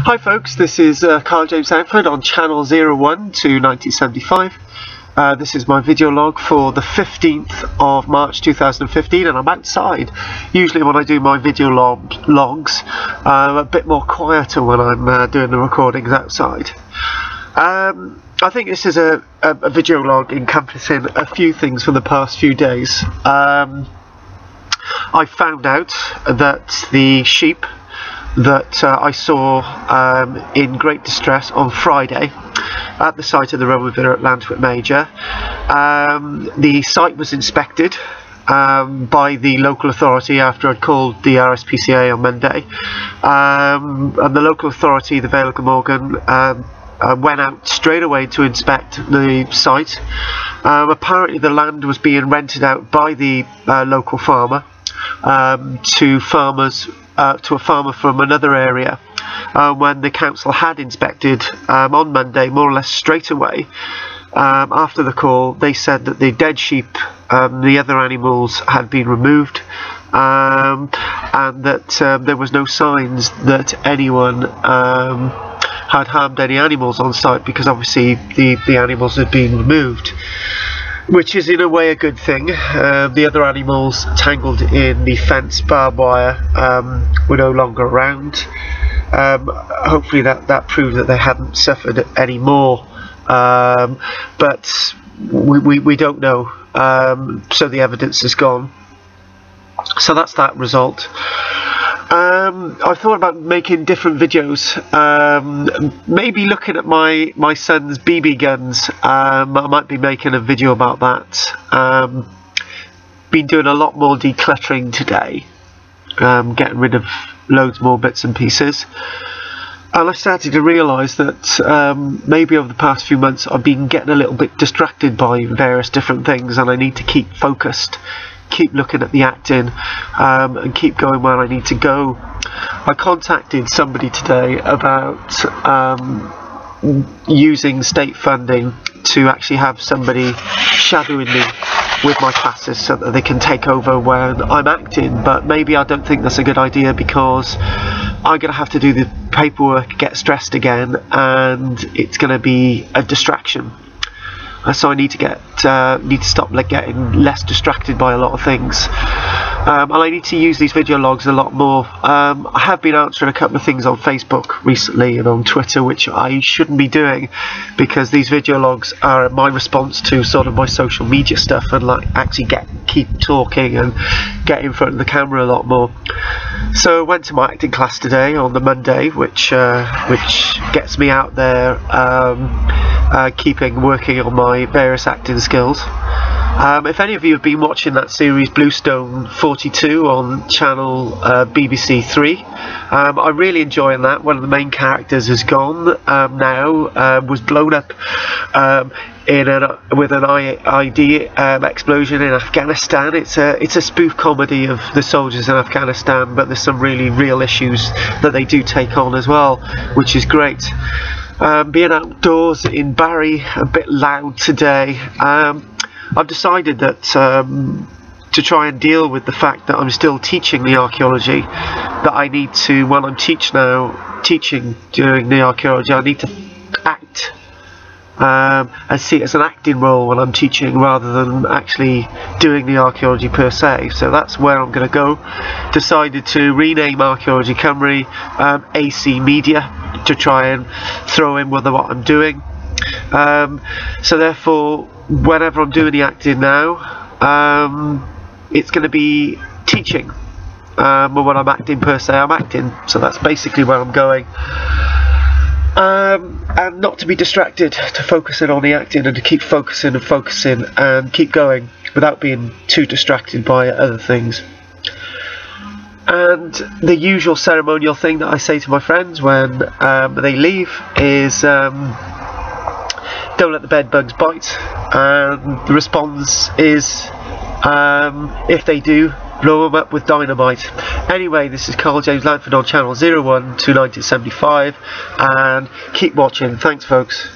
Hi folks, this is Karl-James Langford on channel 01 to 1975. This is my video log for the 15th of March 2015, and I'm outside. Usually when I do my video logs, I'm a bit more quieter when I'm doing the recordings outside. I think this is a video log encompassing a few things for the past few days. I found out that the sheep that I saw in great distress on Friday at the site of the Roman villa at Llantwit Major. The site was inspected by the local authority after I'd called the RSPCA on Monday, and the local authority, the Vale of Glamorgan, went out straight away to inspect the site. Apparently the land was being rented out by the local farmer to a farmer from another area. When the council had inspected on Monday, more or less straight away after the call, they said that the dead sheep, the other animals, had been removed, and that there was no signs that anyone had harmed any animals on site, because obviously the animals had been removed, which is in a way a good thing. The other animals tangled in the fence barbed wire were no longer around. Hopefully that proved that they hadn't suffered any more, but we don't know, so the evidence is gone. So that's that result. I thought about making different videos, maybe looking at my son's BB guns. I might be making a video about that. Been doing a lot more decluttering today, getting rid of loads more bits and pieces, and I started to realise that maybe over the past few months I've been getting a little bit distracted by various different things, and I need to keep focused, keep looking at the acting, and keep going where I need to go. I contacted somebody today about using state funding to actually have somebody shadowing me with my classes so that they can take over when I'm acting, but maybe I don't think that's a good idea, because I'm going to have to do the paperwork, get stressed again, and it's going to be a distraction. So I need to stop getting less distracted by a lot of things, and I need to use these video logs a lot more. I have been answering a couple of things on Facebook recently and on Twitter, which I shouldn't be doing, because these video logs are my response to sort of my social media stuff, and actually keep talking and get in front of the camera a lot more. So I went to my acting class today on the Monday, which gets me out there, working on my various acting skills. If any of you have been watching that series Bluestone 42 on channel BBC 3, I'm really enjoying that. One of the main characters has gone now, was blown up with an IED explosion in Afghanistan. It's a spoof comedy of the soldiers in Afghanistan, but there's some really real issues that they do take on as well, which is great. Being outdoors in Barry, a bit loud today. I've decided that to try and deal with the fact that I'm still teaching the archaeology, that I need to, when I'm teaching during the archaeology, I need to act and see it as an acting role when I'm teaching, rather than actually doing the archaeology per se. So that's where I'm going to go. Decided to rename Archaeology Cymru AC Media, to try and throw in with what I'm doing. So therefore, whenever I'm doing the acting now, it's going to be teaching. But when I'm acting per se, I'm acting. So that's basically where I'm going. And not to be distracted, to focus in on the acting, and to keep focusing and keep going without being too distracted by other things. And the usual ceremonial thing that I say to my friends when they leave is don't let the bed bugs bite, and the response is if they do, blow them up with dynamite. Anyway, this is Karl-James Langford on channel 01 to 1975, and keep watching. Thanks folks.